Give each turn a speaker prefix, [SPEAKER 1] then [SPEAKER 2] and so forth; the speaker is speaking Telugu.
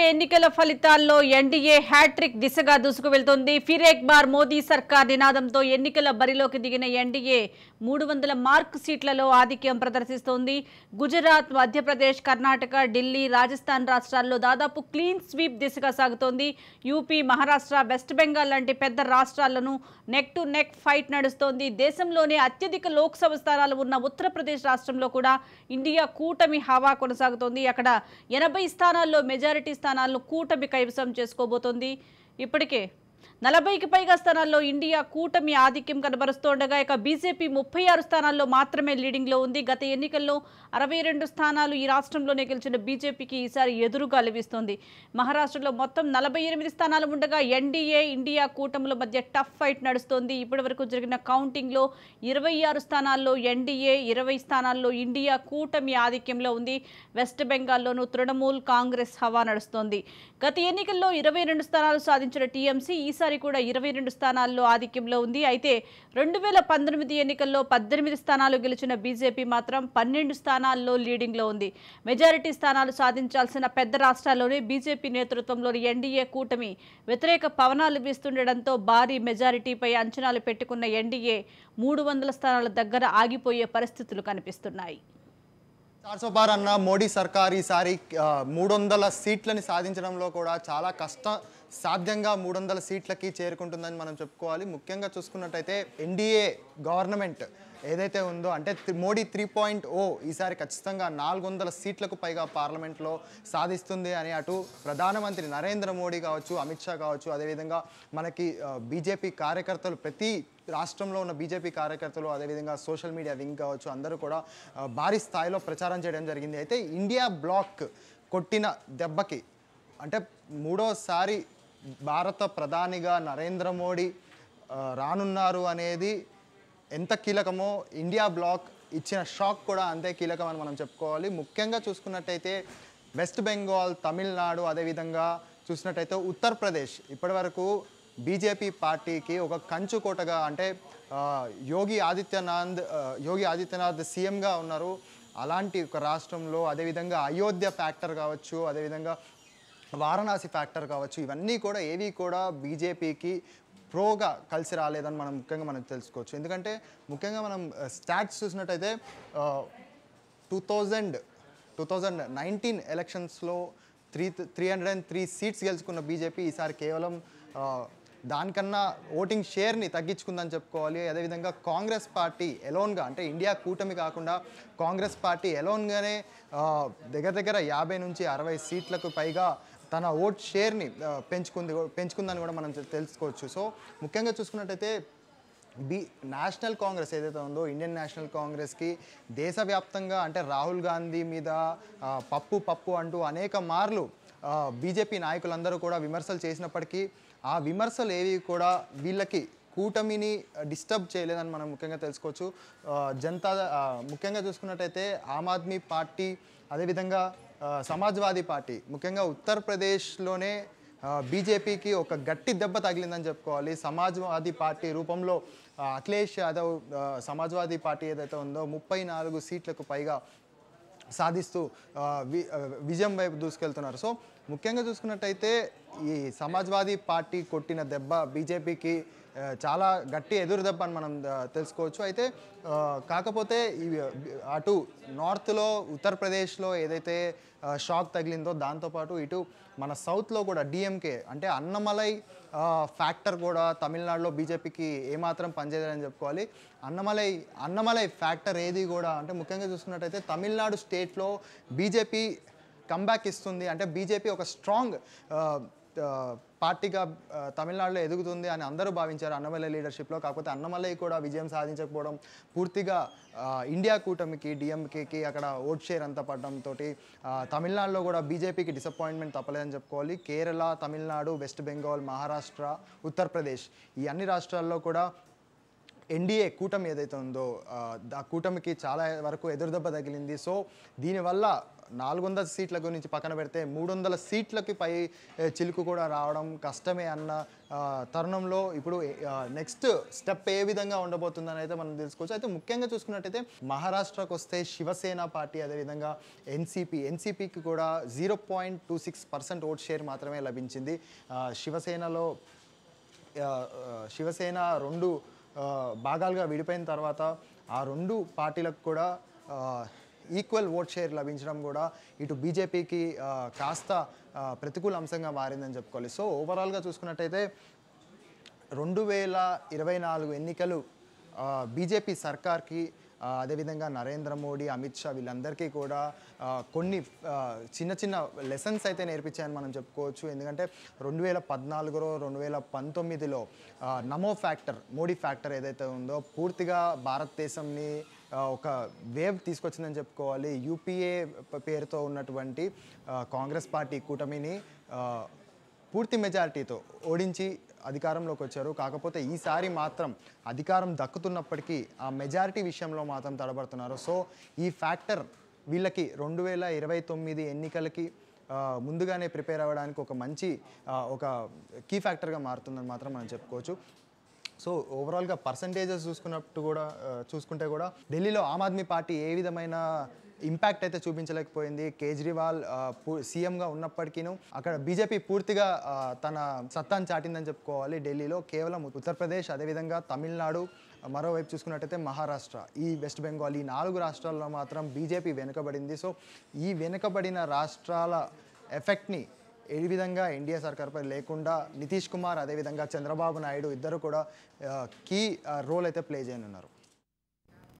[SPEAKER 1] ఎన్నికల ఫలితాల్లో ఎన్డీఏ హ్యాట్రిక్ దిశగా దూసుకువెళ్తోంది. ఫిర్ ఏక్ బార్ మోదీ సర్కార్ నినాదంతో ఎన్నికల బరిలోకి దిగిన ఎన్డీఏ 300 మార్క్ సీట్లలో ఆధిక్యం ప్రదర్శిస్తోంది. గుజరాత్, మధ్యప్రదేశ్, కర్ణాటక, ఢిల్లీ, రాజస్థాన్ రాష్ట్రాల్లో దాదాపు క్లీన్ స్వీప్ దిశగా సాగుతోంది. యూపీ, మహారాష్ట్ర, వెస్ట్ బెంగాల్ లాంటి పెద్ద రాష్ట్రాలను నెక్ టు నెక్ ఫైట్ నడుస్తోంది. దేశంలోనే అత్యధిక లోక్సభ స్థానాలు ఉన్న ఉత్తరప్రదేశ్ రాష్ట్రంలో కూడా ఇండియా కూటమి హవా కొనసాగుతోంది. అక్కడ 80 స్థానాల్లో మెజారిటీ స్థానాలను కూటమి కైవసం చేసుకోబోతోంది. ఇప్పటికే 40కి పైగా స్థానాల్లో ఇండియా కూటమి ఆధిక్యం కనబరుస్తుండగా ఇక బీజేపీ 36 స్థానాల్లో మాత్రమే లీడింగ్లో ఉంది. గత ఎన్నికల్లో 62 స్థానాలు ఈ రాష్ట్రంలోనే గెలిచిన బీజేపీకి ఈసారి ఎదురుగా లభిస్తోంది. మహారాష్ట్రలో మొత్తం 48 స్థానాలు ఉండగా ఎన్డీఏ ఇండియా కూటముల మధ్య టఫ్ ఫైట్ నడుస్తోంది. ఇప్పటి వరకు జరిగిన కౌంటింగ్లో 26 స్థానాల్లో ఎన్డీఏ, 20 స్థానాల్లో ఇండియా కూటమి ఆధిక్యంలో ఉంది. వెస్ట్ బెంగాల్లోనూ తృణమూల్ కాంగ్రెస్ హవా నడుస్తోంది. గత ఎన్నికల్లో 22 స్థానాలు సాధించిన టీఎంసీ ఈసారి కూడా 22 స్థానాల్లో ఆధిక్యంలో ఉంది. అయితే 2019 ఎన్నికల్లో 18 స్థానాలు గెలిచిన బీజేపీ మాత్రం 12 స్థానాల్లో లీడింగ్లో ఉంది. మెజారిటీ స్థానాలు సాధించాల్సిన పెద్ద రాష్ట్రాల్లోనే బీజేపీ నేతృత్వంలోని ఎన్డీఏ కూటమి వ్యతిరేక పవనాలు వీస్తుండటంతో భారీ మెజారిటీపై అంచనాలు పెట్టుకున్న ఎన్డీఏ 300 స్థానాల దగ్గర ఆగిపోయే పరిస్థితులు కనిపిస్తున్నాయి.
[SPEAKER 2] 400 పార్ అన్న మోడీ సర్కార్ ఈసారి 300 సీట్లని సాధించడంలో కూడా చాలా సాధ్యంగా 300 సీట్లకి చేరుకుంటుందని మనం చెప్పుకోవాలి. ముఖ్యంగా చూసుకున్నట్టయితే ఎన్డీఏ గవర్నమెంట్ ఏదైతే ఉందో అంటే మోడీ 3.0 ఈసారి ఖచ్చితంగా 400 సీట్లకు పైగా పార్లమెంట్లో సాధిస్తుంది అని అటు ప్రధానమంత్రి నరేంద్ర మోడీ కావచ్చు, అమిత్ షా కావచ్చు, అదేవిధంగా మనకి బీజేపీ కార్యకర్తలు ప్రతి రాష్ట్రంలో ఉన్న బీజేపీ కార్యకర్తలు, అదేవిధంగా సోషల్ మీడియా వింగ్ కావచ్చు, అందరూ కూడా భారీ స్థాయిలో ప్రచారం చేయడం జరిగింది. అయితే ఇండియా బ్లాక్ కొట్టిన దెబ్బకి అంటే మూడోసారి భారత ప్రధానిగా నరేంద్ర మోడీ రానున్నారు అనేది ఎంత కీలకమో ఇండియా బ్లాక్ ఇచ్చిన షాక్ కూడా అంతే కీలకం అని మనం చెప్పుకోవాలి. ముఖ్యంగా చూసుకున్నట్టయితే వెస్ట్ బెంగాల్, తమిళనాడు, అదేవిధంగా చూసినట్టయితే ఉత్తరప్రదేశ్ ఇప్పటి వరకు బీజేపీ పార్టీకి ఒక కంచుకోటగా అంటే యోగి ఆదిత్యనాథ్ సీఎంగా ఉన్నారు. అలాంటి ఒక రాష్ట్రంలో అదేవిధంగా అయోధ్య ఫ్యాక్టర్ కావచ్చు, అదేవిధంగా వారణాసి ఫ్యాక్టర్ కావచ్చు, ఇవన్నీ కూడా ఏవి కూడా బీజేపీకి ప్రోగా కలిసి రాలేదని మనం తెలుసుకోవచ్చు. ఎందుకంటే ముఖ్యంగా మనం స్టాట్స్ చూసినట్టయితే 2019 ఎలక్షన్స్లో 303 సీట్స్ గెలుచుకున్న బీజేపీ ఈసారి కేవలం దానికన్నా ఓటింగ్ షేర్ని తగ్గించుకుందని చెప్పుకోవాలి. అదేవిధంగా కాంగ్రెస్ పార్టీ ఎలోన్గా అంటే ఇండియా కూటమి కాకుండా కాంగ్రెస్ పార్టీ ఎలోన్గానే దగ్గర 50 నుంచి 60 సీట్లకు పైగా తన ఓట్ షేర్ని పెంచుకుందని కూడా మనం తెలుసుకోవచ్చు. సో ముఖ్యంగా చూసుకున్నట్టయితే నేషనల్ కాంగ్రెస్ ఏదైతే ఉందో ఇండియన్ నేషనల్ కాంగ్రెస్కి దేశవ్యాప్తంగా అంటే రాహుల్ గాంధీ మీద పప్పు అంటూ అనేక మార్లు బీజేపీ నాయకులందరూ కూడా విమర్శలు చేసినప్పటికీ ఆ విమర్శలు ఏవి కూడా వీళ్ళకి కూటమిని డిస్టర్బ్ చేయలేదని మనం ముఖ్యంగా తెలుసుకోవచ్చు. ముఖ్యంగా చూసుకున్నట్టయితే ఆమ్ ఆద్మీ పార్టీ, అదేవిధంగా సమాజ్వాదీ పార్టీ ముఖ్యంగా ఉత్తరప్రదేశ్లోనే బీజేపీకి ఒక గట్టి దెబ్బ తగిలిందని చెప్పుకోవాలి. సమాజ్వాదీ పార్టీ రూపంలో అఖిలేష్ యాదవ్ సమాజ్వాదీ పార్టీ ఏదైతే ఉందో 34 సీట్లకు పైగా సాధిస్తూ విజయం వైపు దూసుకెళ్తున్నారు. సో ముఖ్యంగా చూసుకున్నట్టయితే ఈ సమాజ్వాదీ పార్టీ కొట్టిన దెబ్బ బీజేపీకి చాలా గట్టి ఎదురు దెబ్బ అని మనం తెలుసుకోవచ్చు. అయితే కాకపోతే అటు నార్త్లో ఉత్తరప్రదేశ్లో ఏదైతే షాక్ తగిలిందో దాంతోపాటు ఇటు మన సౌత్లో కూడా డిఎంకే అంటే అన్నమలై ఫ్యాక్టర్ కూడా తమిళనాడులో బీజేపీకి ఏమాత్రం పనిచేయదని చెప్పుకోవాలి. అన్నమలై ఫ్యాక్టర్ ఏది కూడా అంటే ముఖ్యంగా చూసుకున్నట్టయితే తమిళనాడు స్టేట్లో బీజేపీ కంబ్యాక్ ఇస్తుంది అంటే బీజేపీ ఒక స్ట్రాంగ్ పార్టీగా తమిళనాడులో ఎదుగుతుంది అని అందరూ భావించారు అన్నమలై లీడర్షిప్లో. కాకపోతే అన్నమలై కూడా విజయం సాధించకపోవడం పూర్తిగా ఇండియా కూటమికి డిఎంకేకి అక్కడ ఓట్ షేర్ అంతా పడడంతో తమిళనాడులో కూడా బీజేపీకి డిసప్పాయింట్మెంట్ తప్పలేదని చెప్పుకోవాలి. కేరళ, తమిళనాడు, వెస్ట్ బెంగాల్, మహారాష్ట్ర, ఉత్తరప్రదేశ్ ఈ అన్ని రాష్ట్రాల్లో కూడా ఎన్డీఏ కూటమి ఏదైతే ఉందో ఆ కూటమికి చాలా వరకు ఎదురుదెబ్బ తగిలింది. సో దీనివల్ల 400 సీట్ల గురించి పక్కన పెడితే 300 సీట్లకి పై చిలుకు కూడా రావడం కష్టమే అన్న తరుణంలో ఇప్పుడు నెక్స్ట్ స్టెప్ ఏ విధంగా ఉండబోతుందని అయితే మనం తెలుసుకోవచ్చు. అయితే ముఖ్యంగా చూసుకున్నట్టయితే మహారాష్ట్రకు వస్తే శివసేన పార్టీ అదేవిధంగా ఎన్సీపీకి కూడా 0.26% ఓట్ షేర్ మాత్రమే లభించింది. శివసేన 2 భాగాలుగా విడిపోయిన తర్వాత ఆ 2 పార్టీలకు కూడా ఈక్వల్ ఓట్ షేర్ లభించడం కూడా ఇటు బీజేపీకి కాస్త ప్రతికూల అంశంగా మారిందని చెప్పుకోవాలి. సో ఓవరాల్గా చూసుకున్నట్టయితే 2024 ఎన్నికలు బీజేపీ సర్కార్కి అదేవిధంగా నరేంద్ర మోడీ, అమిత్ షా వీళ్ళందరికీ కూడా కొన్ని చిన్న చిన్న లెసన్స్ అయితే నేర్పించాయని మనం చెప్పుకోవచ్చు. ఎందుకంటే 2014లో 2019లో నమో ఫ్యాక్టర్, మోడీ ఫ్యాక్టర్ ఏదైతే ఉందో పూర్తిగా భారతదేశంని ఒక వేవ్ తీసుకొచ్చిందని చెప్పుకోవాలి. యూపీఏ పేరుతో ఉన్నటువంటి కాంగ్రెస్ పార్టీ కూటమిని పూర్తి మెజారిటీతో ఓడించి అధికారంలోకి వచ్చారు. కాకపోతే ఈసారి మాత్రం అధికారం దక్కుతున్నప్పటికీ ఆ మెజారిటీ విషయంలో మాత్రం తడబడుతున్నారు. సో ఈ ఫ్యాక్టర్ వీళ్ళకి 2029 ఎన్నికలకి ముందుగానే ప్రిపేర్ అవ్వడానికి ఒక మంచి ఒక కీ ఫ్యాక్టర్గా మారుతుందని మాత్రం మనం చెప్పుకోవచ్చు. సో ఓవరాల్గా పర్సంటేజెస్ చూసుకుంటే కూడా ఢిల్లీలో ఆమ్ ఆద్మీ పార్టీ ఏ విధమైన ఇంపాక్ట్ అయితే చూపించలేకపోయింది. కేజ్రీవాల్ సీఎంగా ఉన్నప్పటికీను అక్కడ బీజేపీ పూర్తిగా తన సత్తాను చాటిందని చెప్పుకోవాలి. ఢిల్లీలో కేవలం ఉత్తరప్రదేశ్, అదేవిధంగా తమిళనాడు, మరోవైపు చూసుకున్నట్టయితే మహారాష్ట్ర, ఈ వెస్ట్ బెంగాల్, ఈ 4 రాష్ట్రాల్లో మాత్రం బీజేపీ వెనుకబడింది. సో ఈ వెనుకబడిన రాష్ట్రాల ఎఫెక్ట్ని ఏ విధంగా ఎన్డీఏ సర్కార్పై లేకుండా నితీష్ కుమార్ అదేవిధంగా చంద్రబాబు నాయుడు ఇద్దరు కూడా కీ రోల్ అయితే ప్లే చేయనున్నారు.